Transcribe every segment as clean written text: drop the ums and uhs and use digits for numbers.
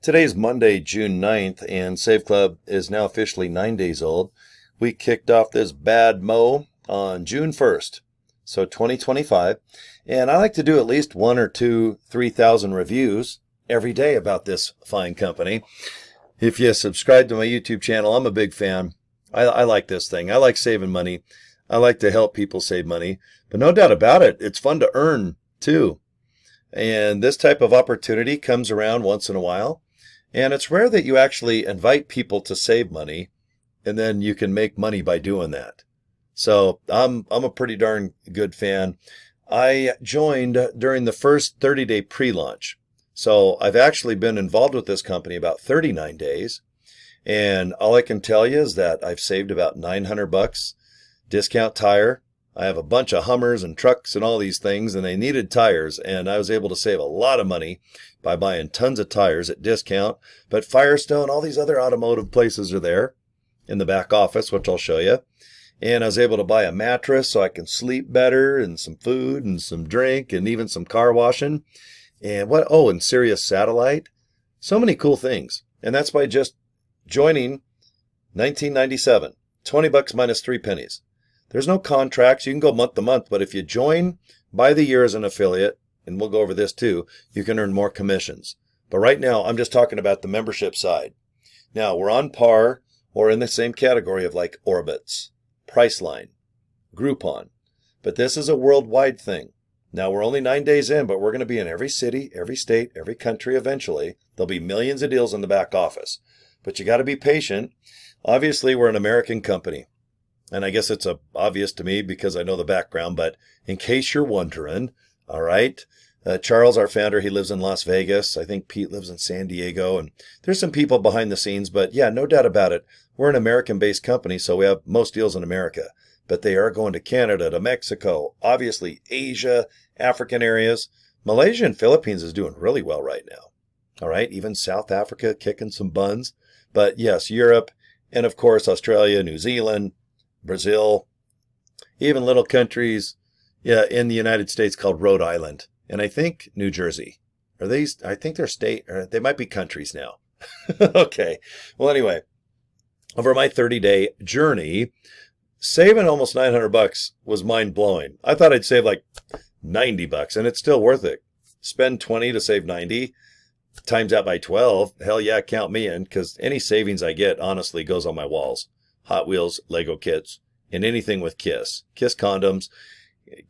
Today's Monday, June 9th, and Save Club is now officially 9 days old. We kicked off this bad mo on June 1st, so 2025, and I like to do at least 1 or 2, 3,000 reviews every day about this fine company. If you subscribe to my YouTube channel, I'm a big fan. I like this thing. I like saving money. I like to help people save money, but no doubt about it, it's fun to earn too. And this type of opportunity comes around once in a while. And it's rare that you actually invite people to save money and then you can make money by doing that. So I'm a pretty darn good fan. I joined during the first 30-day pre-launch. So I've actually been involved with this company about 39 days. And all I can tell you is that I've saved about $900 discount tire. I have a bunch of Hummers and trucks and all these things, and they needed tires, and I was able to save a lot of money by buying tons of tires at discount. But Firestone, all these other automotive places are there in the back office, which I'll show you. And I was able to buy a mattress so I can sleep better, and some food and some drink and even some car washing. And and Sirius Satellite. So many cool things. And that's by just joining $19.97. $20 minus 3 pennies. There's no contracts. You can go month to month, but if you join by the year as an affiliate, and we'll go over this too, you can earn more commissions. But right now, I'm just talking about the membership side. Now, we're on par or in the same category of like Orbitz, Priceline, Groupon. But this is a worldwide thing. Now, we're only 9 days in, but we're going to be in every city, every state, every country eventually. There'll be millions of deals in the back office. But you got to be patient. Obviously, we're an American company. And I guess it's obvious to me because I know the background, but in case you're wondering, all right, Charles, our founder, he lives in Las Vegas. I think Pete lives in San Diego, and there's some people behind the scenes, but yeah, no doubt about it. We're an American-based company, so we have most deals in America, but they are going to Canada, to Mexico, obviously Asia, African areas. Malaysia and Philippines is doing really well right now. All right, even South Africa kicking some buns, but yes, Europe, and of course, Australia, New Zealand, Brazil, even little countries, in the United States called Rhode Island, and I think New Jersey. I think they're state, or they might be countries now. Okay. Well, anyway, over my 30-day journey, saving almost $900 was mind-blowing. I thought I'd save like $90, and it's still worth it. Spend 20 to save 90, times out by 12. Hell yeah, count me in, because any savings I get, honestly, goes on my walls. Hot Wheels, Lego kits, and anything with Kiss. Kiss condoms,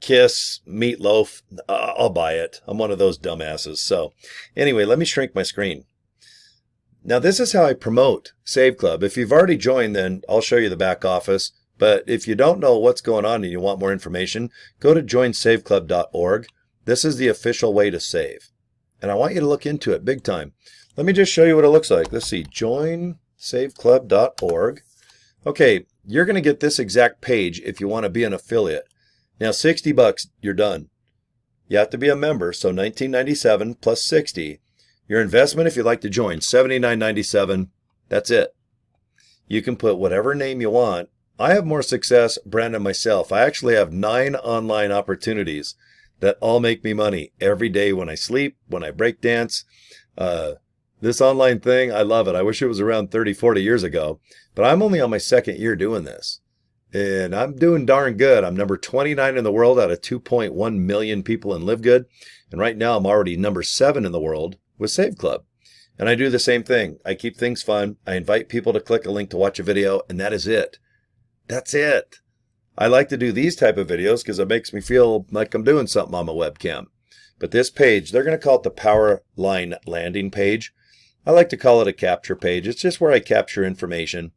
Kiss, meatloaf, I'll buy it. I'm one of those dumbasses. So anyway, let me shrink my screen. Now this is how I promote Save Club. If you've already joined, then I'll show you the back office. But if you don't know what's going on and you want more information, go to joinsaveclub.org. This is the official way to save. And I want you to look into it big time. Let me just show you what it looks like. Let's see, joinsaveclub.org. Okay, you're going to get this exact page if you want to be an affiliate. Now, $60, you're done. You have to be a member, so $19.97 plus 60. Your investment, if you'd like to join, $79.97. That's it. You can put whatever name you want. I have more success branding myself. I actually have 9 online opportunities that all make me money every day when I sleep, when I break dance. This online thing, I love it. I wish it was around 30, 40 years ago, but I'm only on my 2nd year doing this, and I'm doing darn good. I'm number 29 in the world out of 2.1 million people in Live Good, and right now I'm already number 7 in the world with Save Club, and I do the same thing. I keep things fun. I invite people to click a link to watch a video, and that is it. That's it. I like to do these type of videos because it makes me feel like I'm doing something on my webcam. But this page, they're going to call it the Power Line Landing page. I like to call it a capture page. It's just where I capture information.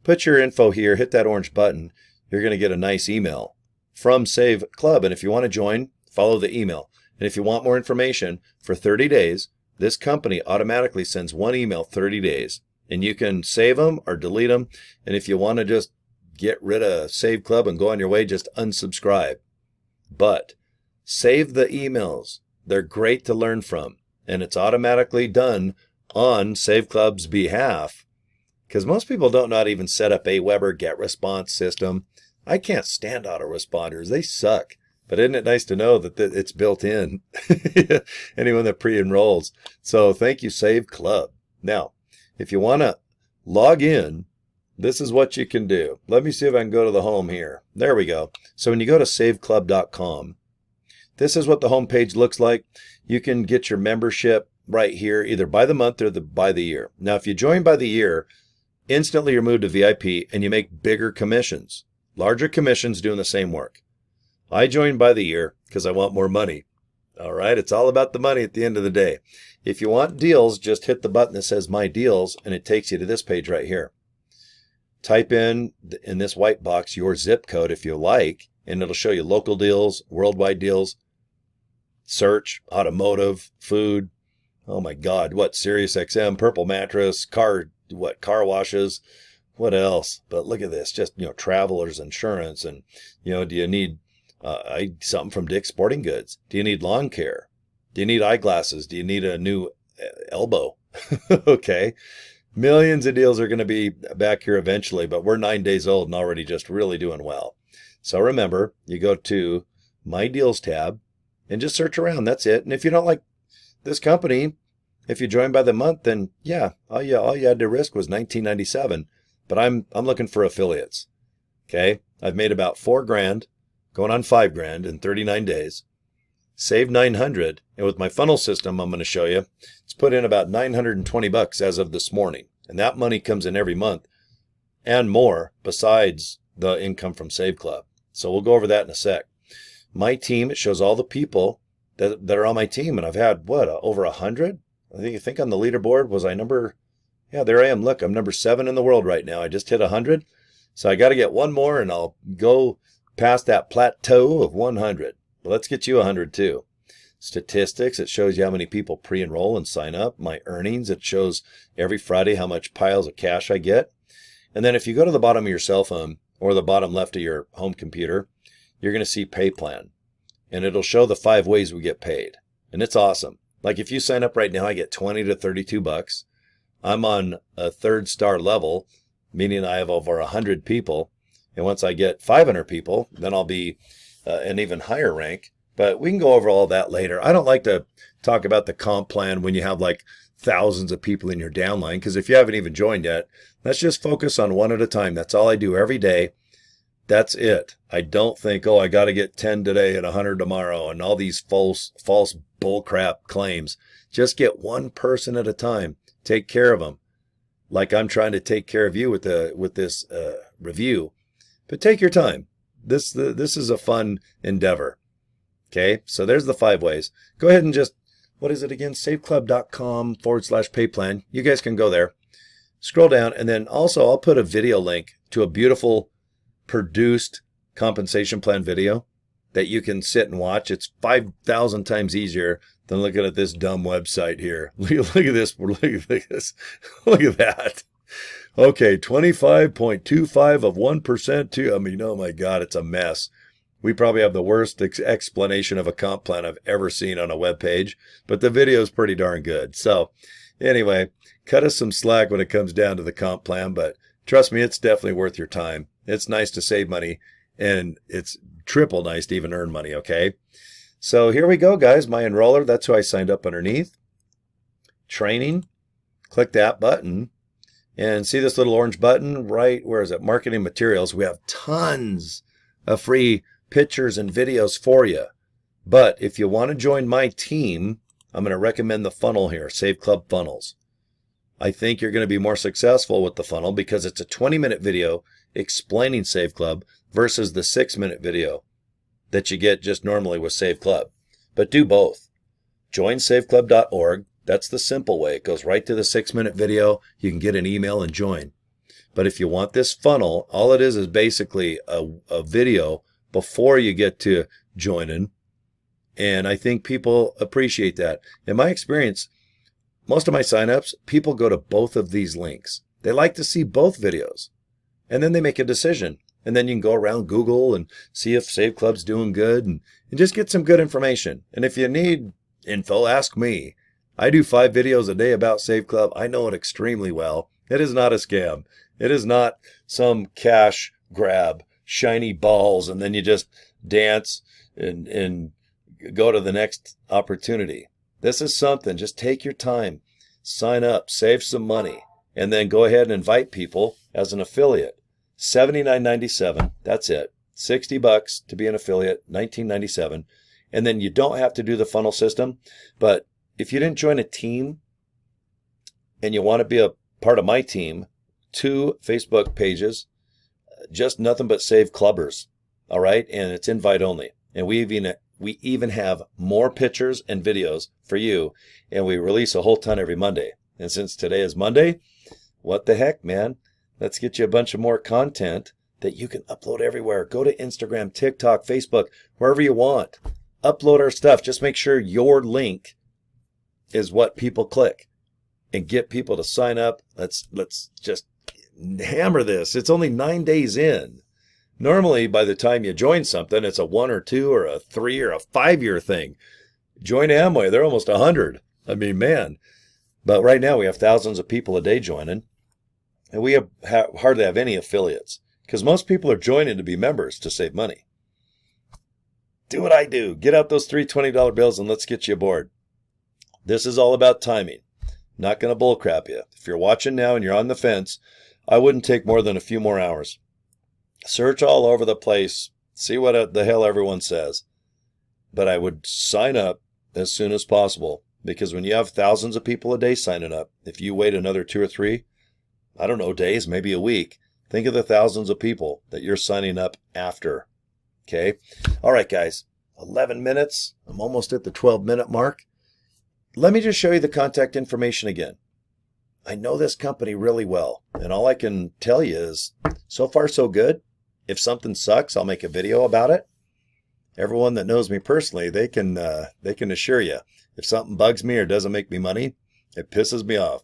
Put your info here, hit that orange button. You're going to get a nice email from Save Club. And if you want to join, follow the email. And if you want more information, for 30 days, this company automatically sends 1 email 30 days. And you can save them or delete them. And if you want to just get rid of Save Club and go on your way, just unsubscribe. But save the emails. They're great to learn from. And it's automatically done on Save Club's behalf, because most people don't know how to even set up a Weber get response system. I can't stand autoresponders. They suck. But isn't it nice to know that it's built in? Anyone that pre-enrolls. So thank you, Save Club. Now, if you want to log in, this is what you can do. Let me see if I can go to the home here. There we go. So when you go to saveclub.com, this is what the home page looks like. You can get your membership right here, either by the month or by the year. Now, if you join by the year, instantly you're moved to VIP and you make bigger commissions, larger commissions doing the same work. I joined by the year because I want more money. All right, it's all about the money at the end of the day. If you want deals, just hit the button that says My Deals, and it takes you to this page right here. Type in this white box your zip code if you like, and it'll show you local deals, worldwide deals, search, automotive, food. Oh my God, what, Sirius XM, Purple Mattress, car washes, what else? But look at this, just, travelers insurance, and, do you need something from Dick's Sporting Goods? Do you need lawn care? Do you need eyeglasses? Do you need a new elbow? Okay. Millions of deals are going to be back here eventually, but we're 9 days old and already just really doing well. So remember, you go to My Deals tab and just search around. That's it. And if you don't like this company, if you join by the month, then yeah, all you had to risk was $19.97. But I'm looking for affiliates. Okay, I've made about $4,000, going on $5,000 in 39 days. Saved $900, and with my funnel system, I'm going to show you, it's put in about $920 as of this morning, and that money comes in every month and more besides the income from Save Club. So we'll go over that in a sec. My team, it shows all the people that are on my team, and I've had over 100. I think on the leaderboard was I number, yeah, there I am. Look, I'm number 7 in the world right now. I just hit 100, so I got to get one more, and I'll go past that plateau of 100. Let's get you 100 too. Statistics, it shows you how many people pre-enroll and sign up. My earnings, it shows every Friday how much piles of cash I get. And then if you go to the bottom of your cell phone or the bottom left of your home computer, you're going to see pay plan. And it'll show the 5 ways we get paid. And it's awesome. Like if you sign up right now, I get 20 to 32 bucks. I'm on a 3rd star level, meaning I have over 100 people. And once I get 500 people, then I'll be an even higher rank. But we can go over all that later. I don't like to talk about the comp plan when you have like thousands of people in your downline, because if you haven't even joined yet, let's just focus on one at a time. That's all I do every day. That's it. I don't think, I got to get 10 today and 100 tomorrow and all these false bullcrap claims. Just get one person at a time. Take care of them. Like I'm trying to take care of you with this review. But take your time. This is a fun endeavor. Okay, so there's the 5 ways. Go ahead and just, what is it again? saveclub.com/payplan. You guys can go there. Scroll down, and then also I'll put a video link to a beautiful produced compensation plan video that you can sit and watch. It's 5,000 times easier than looking at this dumb website here. Look at this. Look at this. Look at that. Okay, 25.25 of 1% too. I mean, oh my God, it's a mess. We probably have the worst explanation of a comp plan I've ever seen on a web page, but the video is pretty darn good. So anyway, cut us some slack when it comes down to the comp plan, but trust me, it's definitely worth your time. It's nice to save money, and it's triple nice to even earn money, okay? So here we go, guys. My enroller, that's who I signed up underneath. Training, click that button. And see this little orange button, right? Where is it? Marketing materials. We have tons of free pictures and videos for you. But if you want to join my team, I'm going to recommend the funnel here, Save Club Funnels. I think you're going to be more successful with the funnel because it's a 20-minute video explaining Save Club versus the 6-minute video that you get just normally with Save Club. But do both. Join saveclub.org. That's the simple way. It goes right to the 6-minute video. You can get an email and join. But if you want this funnel, all it is basically a video before you get to joining. And I think people appreciate that. In my experience, most of my signups, people go to both of these links. They like to see both videos. And then they make a decision. And then you can go around Google and see if Save Club's doing good and just get some good information. And if you need info, ask me. I do 5 videos a day about Save Club. I know it extremely well. It is not a scam. It is not some cash grab, shiny balls, and then you just dance and go to the next opportunity. This is something. Just take your time. Sign up, save some money, and then go ahead and invite people as an affiliate. $79.97. That's it. $60 to be an affiliate, $19.97. And then you don't have to do the funnel system. But if you didn't join a team and you want to be a part of my team, 2 Facebook pages, just nothing but save clubbers. All right. And it's invite only. And we even have more pictures and videos for you. And we release a whole ton every Monday. And since today is Monday, what the heck, man? Let's get you a bunch of more content that you can upload everywhere. Go to Instagram, TikTok, Facebook, wherever you want. Upload our stuff. Just make sure your link is what people click and get people to sign up. Let's just hammer this. It's only 9 days in. Normally, by the time you join something, it's a 1 or 2 or a 3 or a 5-year thing. Join Amway. They're almost 100. I mean, man. But right now, we have thousands of people a day joining. And we hardly have any affiliates because most people are joining to be members to save money. Do what I do. Get out those 3 $20 bills and let's get you aboard. This is all about timing. Not going to bullcrap you. If you're watching now and you're on the fence, I wouldn't take more than a few more hours. Search all over the place. See what the hell everyone says. But I would sign up as soon as possible because when you have thousands of people a day signing up, if you wait another 2 or 3, I don't know, days, maybe a week, think of the thousands of people that you're signing up after. Okay? All right, guys. 11 minutes. I'm almost at the 12-minute mark. Let me just show you the contact information again. I know this company really well, and all I can tell you is so far so good. If something sucks, I'll make a video about it. Everyone that knows me personally, they can assure you if something bugs me or doesn't make me money, it pisses me off.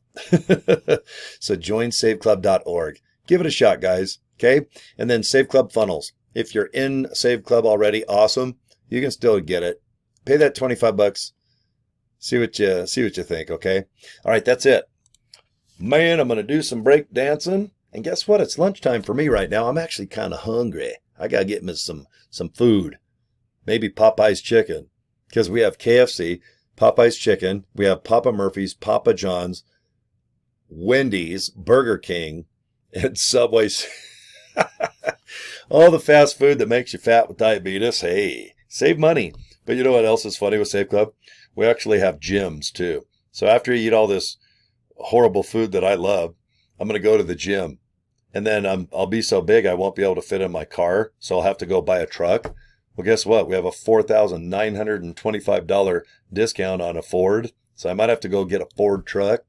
So join saveclub.org. Give it a shot, guys. Okay? And then Save Club Funnels. If you're in Save Club already, awesome. You can still get it. Pay that $25. See what you think, okay? All right, that's it. Man, I'm going to do some break dancing. And guess what? It's lunchtime for me right now. I'm actually kind of hungry. I got to get me some food. Maybe Popeye's chicken. Because we have KFC, Popeye's chicken. We have Papa Murphy's, Papa John's, Wendy's, Burger King, and Subway's. All the fast food that makes you fat with diabetes. Hey, save money. But you know what else is funny with Save Club? We actually have gyms too. So after you eat all this horrible food that I love, I'm going to go to the gym. And then I'll be so big I won't be able to fit in my car. So I'll have to go buy a truck. Well, guess what? We have a $4,925 discount on a Ford. So I might have to go get a Ford truck,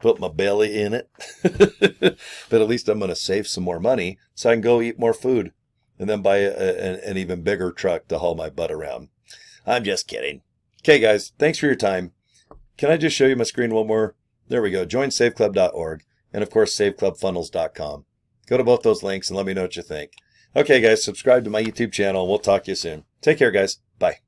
put my belly in it. But at least I'm going to save some more money so I can go eat more food and then buy an even bigger truck to haul my butt around. I'm just kidding. Okay, guys, thanks for your time. Can I just show you my screen one more? There we go. Join saveclub.org and, of course, saveclubfunnels.com. Go to both those links and let me know what you think. Okay, guys, subscribe to my YouTube channel. We'll talk to you soon. Take care, guys. Bye.